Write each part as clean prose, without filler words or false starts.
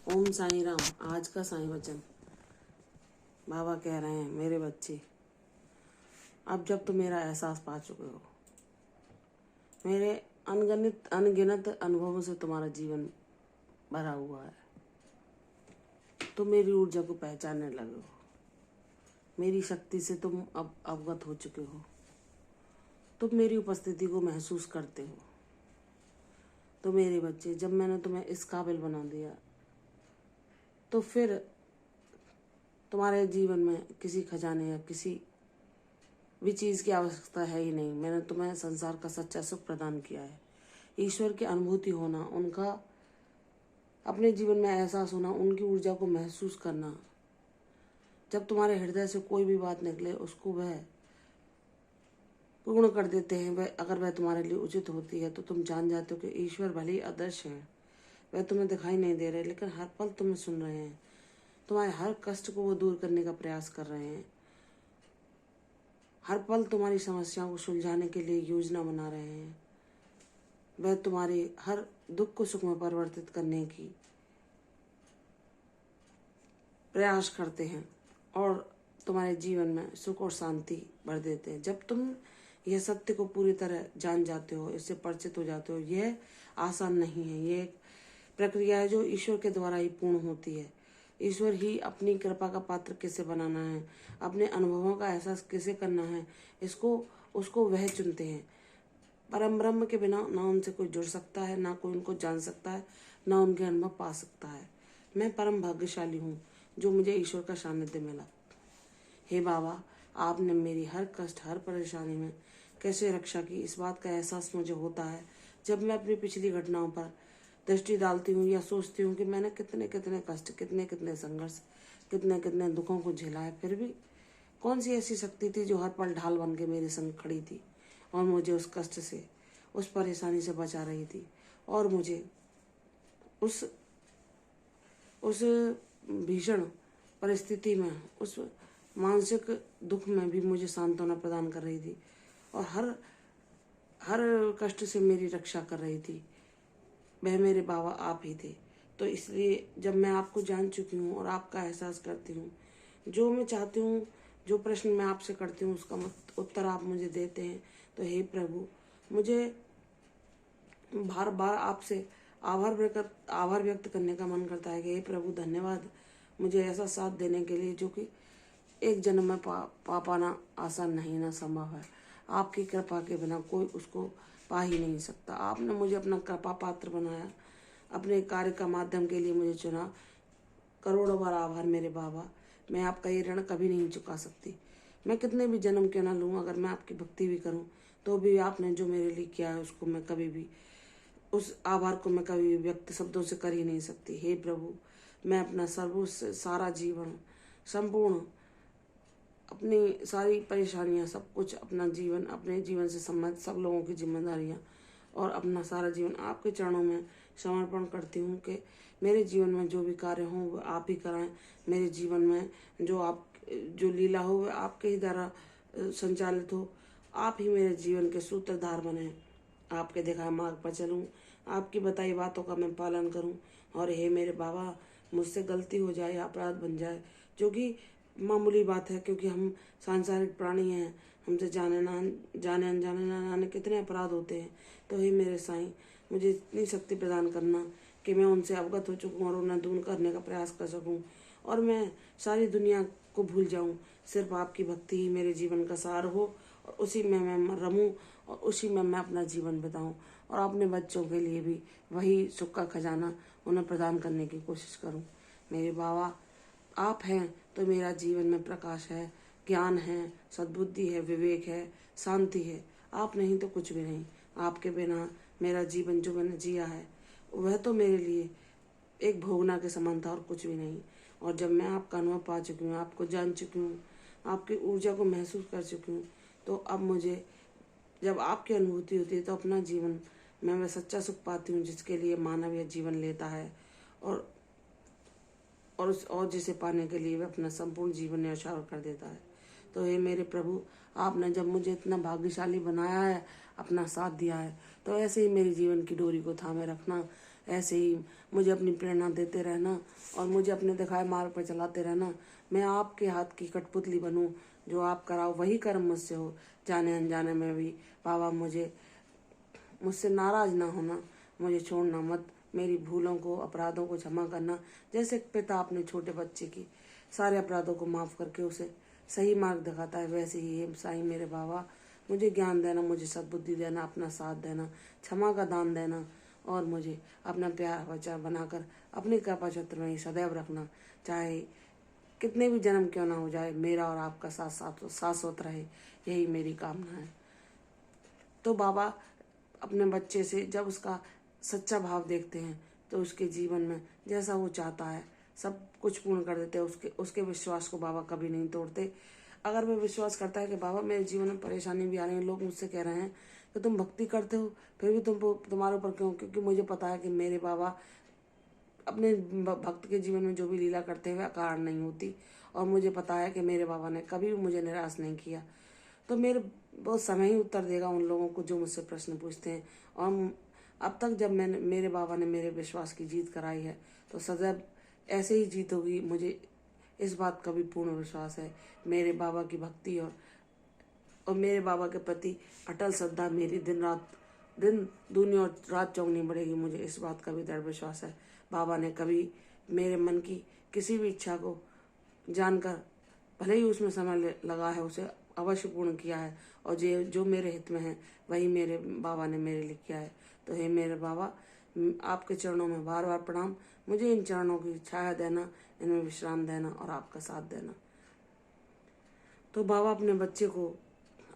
ओम साईं राम। आज का साईं वचन बाबा कह रहे हैं, मेरे बच्चे, अब जब तुम मेरा एहसास पा चुके हो, मेरे अनगिनत अनुभवों से तुम्हारा जीवन भरा हुआ है, तुम मेरी ऊर्जा को पहचानने लगे हो, मेरी शक्ति से तुम अब अवगत हो चुके हो, तुम मेरी उपस्थिति को महसूस करते हो। तो मेरे बच्चे, जब मैंने तुम्हें इस काबिल बना दिया, तो फिर तुम्हारे जीवन में किसी खजाने या किसी भी चीज़ की आवश्यकता है ही नहीं। मैंने तुम्हें संसार का सच्चा सुख प्रदान किया है। ईश्वर की अनुभूति होना, उनका अपने जीवन में एहसास होना, उनकी ऊर्जा को महसूस करना। जब तुम्हारे हृदय से कोई भी बात निकले, उसको वह पूर्ण कर देते हैं। वह अगर वह तुम्हारे लिए उचित होती है तो तुम जान जाते हो कि ईश्वर भले ही अदृश्य हैं, वह तुम्हें दिखाई नहीं दे रहे, लेकिन हर पल तुम्हें सुन रहे हैं। तुम्हारे हर कष्ट को वो दूर करने का प्रयास कर रहे हैं। हर पल तुम्हारी समस्याओं को सुलझाने के लिए योजना बना रहे हैं। वह तुम्हारे हर दुख को सुख में परिवर्तित करने की प्रयास करते हैं और तुम्हारे जीवन में सुख और शांति भर देते हैं। जब तुम यह सत्य को पूरी तरह जान जाते हो, इससे परिचित हो जाते हो, यह आसान नहीं है। यह एक प्रक्रिया है जो ईश्वर के द्वारा ही पूर्ण होती है। ईश्वर ही अपनी कृपा का पात्र कैसे बनाना है, अपने अनुभवों का एहसास कैसे करना है, उसको वह चुनते हैं। परम ब्रह्म के बिना ना उनसे कोई जुड़ सकता है, ना कोई उनको जान सकता है, ना उनके अनुभव पा सकता है। मैं परम भाग्यशाली हूँ जो मुझे ईश्वर का सानिध्य मिला। हे बाबा, आपने मेरी हर कष्ट, हर परेशानी में कैसे रक्षा की, इस बात का एहसास मुझे होता है जब मैं अपनी पिछली घटनाओं पर दृष्टि डालती हूँ या सोचती हूँ कि मैंने कितने कितने कष्ट, कितने कितने संघर्ष, कितने कितने दुखों को झेला है। फिर भी कौन सी ऐसी शक्ति थी जो हर पल ढाल बन के मेरे संग खड़ी थी और मुझे उस कष्ट से, उस परेशानी से बचा रही थी और मुझे उस भीषण परिस्थिति में, उस मानसिक दुख में भी मुझे सांत्वना प्रदान कर रही थी और हर कष्ट से मेरी रक्षा कर रही थी। वह मेरे बाबा आप ही थे। तो इसलिए जब मैं आपको जान चुकी हूँ और आपका एहसास करती हूँ, जो मैं चाहती हूँ, जो प्रश्न मैं आपसे करती हूँ, उसका उत्तर आप मुझे देते हैं। तो हे प्रभु, मुझे बार बार आपसे आभार व्यक्त करने का मन करता है कि हे प्रभु, धन्यवाद मुझे ऐसा साथ देने के लिए जो कि एक जन्म में पाना आसान नहीं, ना संभव है। आपकी कृपा के बिना कोई उसको पा ही नहीं सकता। आपने मुझे अपना कृपा पात्र बनाया, अपने कार्य का माध्यम के लिए मुझे चुना। करोड़ों बार आभार मेरे बाबा। मैं आपका ये ऋण कभी नहीं चुका सकती। मैं कितने भी जन्म क्यों ना लूँ, अगर मैं आपकी भक्ति भी करूँ तो भी आपने जो मेरे लिए किया है उसको मैं कभी भी, उस आभार को मैं कभी भी व्यक्त शब्दों से कर ही नहीं सकती। हे प्रभु, मैं अपना सर्वस्व, सारा जीवन, संपूर्ण अपनी सारी परेशानियां, सब कुछ, अपना जीवन, अपने जीवन से संबंधित सब लोगों की जिम्मेदारियां और अपना सारा जीवन आपके चरणों में समर्पण करती हूँ कि मेरे जीवन में जो भी कार्य हों वो आप ही कराएं। मेरे जीवन में जो लीला हो वह आपके ही द्वारा संचालित हो। आप ही मेरे जीवन के सूत्रधार बने। आपके दिखाए मार्ग पर चलूँ, आपकी बताई बातों का मैं पालन करूँ। और हे मेरे बाबा, मुझसे गलती हो जाए, अपराध बन जाए, जो कि मामूली बात है, क्योंकि हम सांसारिक प्राणी हैं, हमसे जाने अनजाने ना जाने कितने अपराध होते हैं। तो हे मेरे साईं, मुझे इतनी शक्ति प्रदान करना कि मैं उनसे अवगत हो चुकूँ और उन्हें दूर करने का प्रयास कर सकूँ और मैं सारी दुनिया को भूल जाऊँ। सिर्फ आपकी भक्ति ही मेरे जीवन का सार हो और उसी में मैं रमूँ और उसी में मैं अपना जीवन बिताऊँ और अपने बच्चों के लिए भी वही सुख का खजाना उन्हें प्रदान करने की कोशिश करूँ। मेरे बाबा, आप हैं तो मेरा जीवन में प्रकाश है, ज्ञान है, सद्बुद्धि है, विवेक है, शांति है। आप नहीं तो कुछ भी नहीं। आपके बिना मेरा जीवन जो मैंने जिया है वह तो मेरे लिए एक भोगना के समान था और कुछ भी नहीं। और जब मैं आपका अनुभव पा चुकी हूँ, आपको जान चुकी हूँ, आपकी ऊर्जा को महसूस कर चुकी हूँ, तो अब मुझे जब आपकी अनुभूति होती है तो अपना जीवन में मैं सच्चा सुख पाती हूँ, जिसके लिए मानव यह जीवन लेता है और जिसे पाने के लिए वह अपना संपूर्ण जीवन न्यौछावर कर देता है। तो हे मेरे प्रभु, आपने जब मुझे इतना भाग्यशाली बनाया है, अपना साथ दिया है, तो ऐसे ही मेरे जीवन की डोरी को थामे रखना, ऐसे ही मुझे अपनी प्रेरणा देते रहना और मुझे अपने दिखाए मार्ग पर चलाते रहना। मैं आपके हाथ की कठपुतली बनूं, जो आप कराओ वही कर्म मुझसे हो, जाने अनजाने में भी। बाबा मुझसे नाराज ना होना, मुझे छोड़ना मत, मेरी भूलों को अपराधों को क्षमा करना। जैसे एक पिता अपने छोटे बच्चे की सारे अपराधों को माफ़ करके उसे सही मार्ग दिखाता है, वैसे ही हे साईं मेरे बाबा मुझे ज्ञान देना, मुझे सद्बुद्धि देना, अपना साथ देना, क्षमा का दान देना और मुझे अपना प्यार बचा बनाकर अपने कृपा छत्र में ही सदैव रखना। चाहे कितने भी जन्म क्यों ना हो जाए, मेरा और आपका साथ साथ शाश्वत रहे, यही मेरी कामना है। तो बाबा अपने बच्चे से जब उसका सच्चा भाव देखते हैं तो उसके जीवन में जैसा वो चाहता है सब कुछ पूर्ण कर देते हैं। उसके विश्वास को बाबा कभी नहीं तोड़ते। अगर वह विश्वास करता है कि बाबा मेरे जीवन में परेशानी भी आ रही है, लोग मुझसे कह रहे हैं कि तुम भक्ति करते हो फिर भी तुम्हारे ऊपर क्यों, क्योंकि मुझे पता है कि मेरे बाबा अपने भक्त के जीवन में जो भी लीला करते हुए अकारण नहीं होती, और मुझे पता है कि मेरे बाबा ने कभी भी मुझे निराश नहीं किया। तो मेरे बहुत समय ही उत्तर देगा उन लोगों को जो मुझसे प्रश्न पूछते हैं। और अब तक जब मेरे बाबा ने मेरे विश्वास की जीत कराई है तो सदैव ऐसे ही जीत होगी, मुझे इस बात का भी पूर्ण विश्वास है। मेरे बाबा की भक्ति और मेरे बाबा के प्रति अटल श्रद्धा मेरी दिन दूनी और रात चौगनी बढ़ेगी, मुझे इस बात का भी दृढ़ विश्वास है। बाबा ने कभी मेरे मन की किसी भी इच्छा को जानकर भले ही उसमें समय लगा है उसे अवश्य पूर्ण किया है, और जो मेरे हित में है वही मेरे बाबा ने मेरे लिए किया है। तो हे मेरे बाबा आपके चरणों में बार बार प्रणाम, मुझे इन चरणों की छाया देना, इनमें विश्राम देना और आपका साथ देना। तो बाबा अपने बच्चे को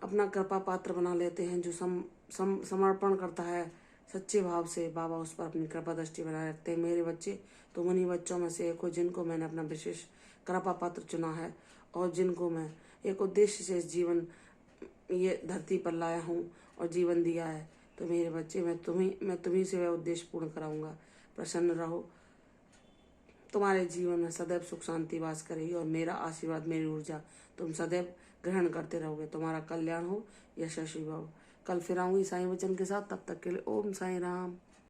अपना कृपा पात्र बना लेते हैं। जो समर्पण करता है सच्चे भाव से, बाबा उस पर अपनी कृपा दृष्टि बनाए रखते हैं। मेरे बच्चे तुम उन्हीं बच्चों में से एक हो जिनको मैंने अपना विशेष कृपा पात्र चुना है और जिनको मैं एक उद्देश्य से इस जीवन ये धरती पर लाया हूँ और जीवन दिया है। तो मेरे बच्चे मैं तुम्ही से वह उद्देश्य पूर्ण कराऊंगा। प्रसन्न रहो, तुम्हारे जीवन में सदैव सुख शांति वास करेगी और मेरा आशीर्वाद मेरी ऊर्जा तुम सदैव ग्रहण करते रहोगे। तुम्हारा कल्याण हो, यशस्वी भव। कल फिर आऊंगी साईं वचन के साथ, तब तक के लिए ओम साईं राम।